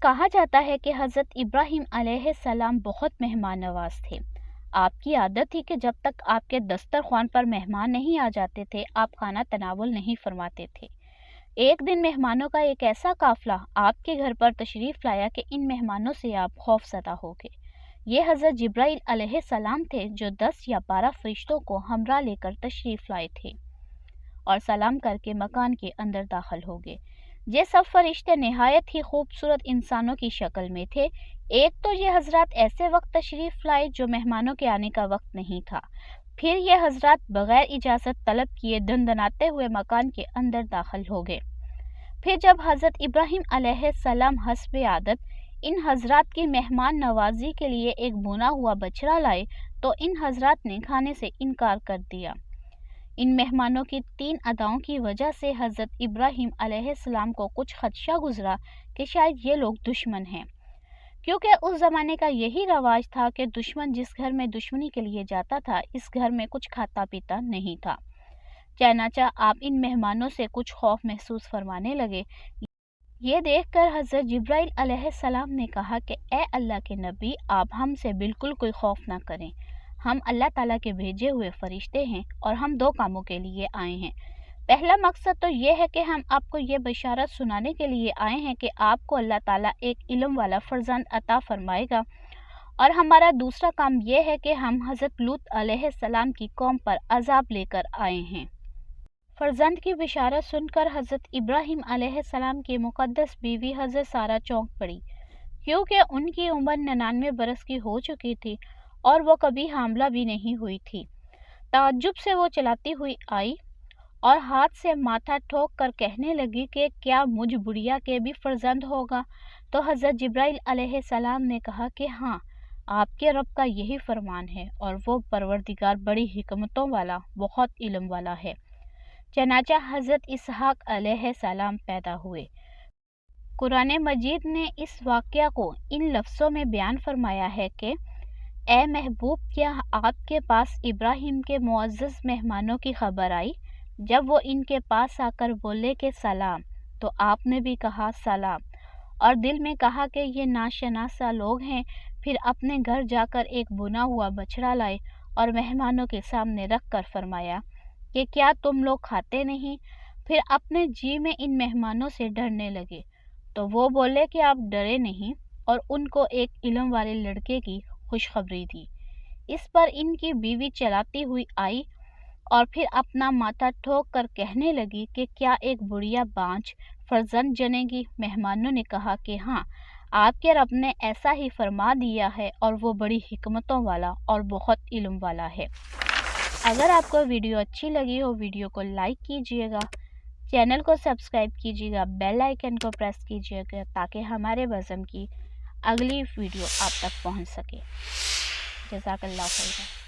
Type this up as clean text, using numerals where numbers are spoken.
کہا جاتا ہے کہ حضرت ابراہیم علیہ السلام بہت مہمان نواز تھے۔ آپ کی عادت تھی کہ جب تک آپ کے دسترخوان پر مہمان نہیں آ جاتے تھے آپ کھانا تناول نہیں فرماتے تھے۔ ایک دن مہمانوں کا ایک ایسا قافلہ آپ کے گھر پر تشریف لایا کہ ان مہمانوں سے آپ خوف زدہ ہو گئے۔ یہ حضرت جبرائیل علیہ السلام تھے جو 10 یا 12 فرشتوں کو ہمراہ لے کر تشریف لائے تھے اور سلام کر کے مکان کے اندر داخل ہو گئے۔ یہ سب فرشتے نہایت ہی خوبصورت انسانوں کی شکل میں تھے۔ ایک تو یہ حضرات ایسے وقت تشریف لائے جو مہمانوں کے آنے کا وقت نہیں تھا، پھر یہ حضرات بغیر اجازت طلب کیے دندناتے ہوئے مکان کے اندر داخل ہو گئے۔ پھر جب حضرت ابراہیم علیہ السلام حسب عادت ان حضرات کی مہمان نوازی کے لیے ایک بنا ہوا بچڑا لائے تو ان حضرات نے کھانے سے انکار کر دیا۔ ان مہمانوں کی 3 اداؤں کی وجہ سے حضرت ابراہیم علیہ السلام کو کچھ خدشہ گزرا کہ شاید یہ لوگ دشمن ہیں، کیونکہ اس زمانے کا یہی رواج تھا کہ دشمن جس گھر میں دشمنی کے لیے جاتا تھا اس گھر میں کچھ کھاتا پیتا نہیں تھا۔ چنانچہ آپ ان مہمانوں سے کچھ خوف محسوس فرمانے لگے۔ یہ دیکھ کر حضرت جبرائیل علیہ السلام نے کہا کہ اے اللہ کے نبی، آپ ہم سے بالکل کوئی خوف نہ کریں، ہم اللہ تعالیٰ کے بھیجے ہوئے فرشتے ہیں اور ہم 2 کاموں کے لیے آئے ہیں۔ پہلا مقصد تو یہ ہے کہ ہم آپ کو یہ بشارت سنانے کے لیے آئے ہیں کہ آپ کو اللہ تعالیٰ ایک علم والا فرزند عطا فرمائے گا، اور ہمارا دوسرا کام یہ ہے کہ ہم حضرت لوط علیہ السلام کی قوم پر عذاب لے کر آئے ہیں۔ فرزند کی بشارت سن کر حضرت ابراہیم علیہ السلام کی مقدس بیوی حضرت سارہ چونک پڑی، کیونکہ ان کی عمر 99 برس کی ہو چکی تھی اور وہ کبھی حاملہ بھی نہیں ہوئی تھی۔ تعجب سے وہ چلاتی ہوئی آئی اور ہاتھ سے ماتھا ٹھوک کر کہنے لگی کہ کیا مجھ بڑھیا کے بھی فرزند ہوگا؟ تو حضرت جبرائیل علیہ السلام نے کہا کہ ہاں، آپ کے رب کا یہی فرمان ہے اور وہ پروردگار بڑی حکمتوں والا، بہت علم والا ہے۔ چنانچہ حضرت اسحاق علیہ السلام پیدا ہوئے۔ قرآن مجید نے اس واقعہ کو ان لفظوں میں بیان فرمایا ہے کہ اے محبوب، کیا آپ کے پاس ابراہیم کے معزز مہمانوں کی خبر آئی؟ جب وہ ان کے پاس آ کر بولے کہ سلام، تو آپ نے بھی کہا سلام، اور دل میں کہا کہ یہ ناشناسا لوگ ہیں۔ پھر اپنے گھر جا کر ایک بنا ہوا بچڑا لائے اور مہمانوں کے سامنے رکھ کر فرمایا کہ کیا تم لوگ کھاتے نہیں؟ پھر اپنے جی میں ان مہمانوں سے ڈرنے لگے تو وہ بولے کہ آپ ڈرے نہیں، اور ان کو ایک علم والے لڑکے کی خوشخبری دی۔ اس پر ان کی بیوی چلاتی ہوئی آئی اور پھر اپنا ماتھا ٹھوک کر کہنے لگی کہ کیا ایک بڑھیا بانجھ فرزند جنے گی؟ مہمانوں نے کہا کہ ہاں، آپ کے رب نے ایسا ہی فرما دیا ہے اور وہ بڑی حکمتوں والا اور بہت علم والا ہے۔ اگر آپ کو ویڈیو اچھی لگی ہو ویڈیو کو لائک کیجیے گا، چینل کو سبسکرائب کیجیے گا، بیل آئیکن کو پریس کیجیے گا تاکہ ہمارے بزم کی اگلی ویڈیو آپ تک پہنچ سکے۔ جزاک اللہ خیر۔